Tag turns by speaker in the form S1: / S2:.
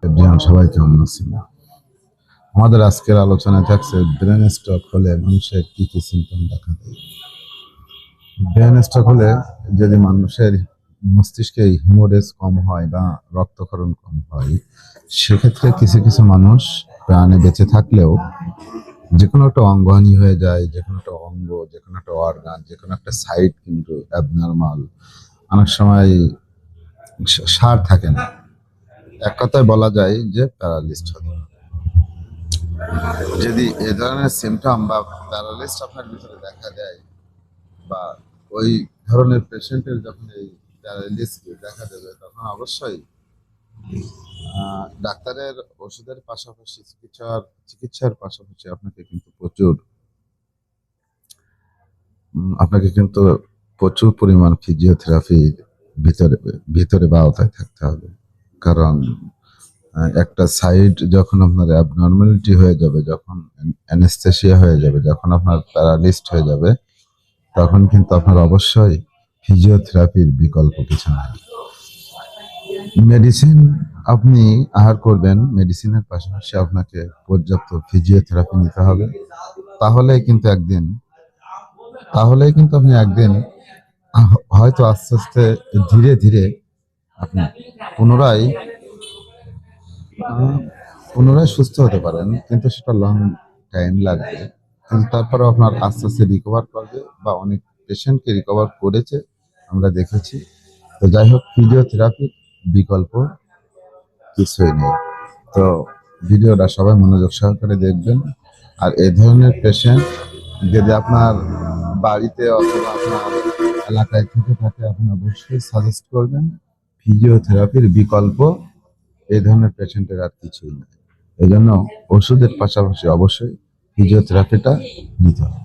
S1: Everyone, সবাই কেমন আছেন? আমাদের আজকের আলোচনায় থাকছে ব্রেন স্ট্রোক হলে মানুষের কি কি সিমটম দেখা দেয়। ব্রেন স্ট্রোক হলে যদি মানুষের মস্তিষ্কে হিমোরেজ কম হয় বা রক্তক্ষরণ কম হয়, সেক্ষেত্রে কিছু কিছু মানুষ প্রাণে বেঁচে থাকলেও যে কোনো একটা অঙ্গহানি হয়ে যায়, যে কোনো একটা অঙ্গ, যে কোনো একটা অর্গান, যে কোনো একটা সাইড কিন্তু অ্যাবনর্মাল, অনেক সময় সার থাকে না। এক কথায় বলা যায় যে প্যারালিস্ট হতে পারে। যদি এ ধরনের সিমটম বা প্যারালিস্ট আপনার ভিতরে দেখা দেয়, বা ওই ধরনের পেশেন্টের যখন এই প্যারালিসিস দেখা দেবে, তখন অবশ্যই ডাক্তারের ওষুধের পাশাপাশি চিকিৎসার পাশাপাশি আপনাকে কিন্তু প্রচুর পরিমাণ ফিজিওথেরাপির ভিতরে ভিতরে বা আওতায় থাকতে হবে। কারণ একটা সাইড যখন আপনার অ্যাবনর্মালিটি হয়ে যাবে, যখন অ্যানেস্থেসিয়া হয়ে যাবে, যখন আপনার প্যারালিস্ট হয়ে যাবে, তখন কিন্তু আপনার অবশ্যই ফিজিওথেরাপির বিকল্প কিছু নাই। মেডিসিন আপনি আহার করবেন, মেডিসিনের পাশাপাশি আপনাকে পর্যাপ্ত ফিজিওথেরাপি নিতে হবে। তাহলেই কিন্তু একদিন তাহলেই কিন্তু আপনি একদিন হয়তো আস্তে আস্তে ধীরে ধীরে আপনি পুনরায় আহ, পুনরায় সুস্থ হতে পারেন, কিন্তু সেটা লং টাইম লাগবে। কিন্তু তারপরে আপনার আস্তে আস্তে রিকভার করবে, বা অনেক পেশেন্টকে রিকভার করেছে, আমরা দেখেছি। তো যাই হোক, ফিজিওথেরাপির বিকল্প কিছুই নেই। তো ভিডিওটা সবাই মনোযোগ সহকারে দেখবেন। আর এ ধরনের পেশেন্ট যদি আপনার বাড়িতে অথবা আপনার এলাকায় থেকে থাকে, আপনি অবশ্যই সাজেস্ট করবেন। ফিজিওথেরাপির বিকল্প এই ধরনের পেশেন্টের আর কিছুই নেই। এই জন্য ওষুধের পাশাপাশি অবশ্যই ফিজিওথেরাপিটা নিতে হবে।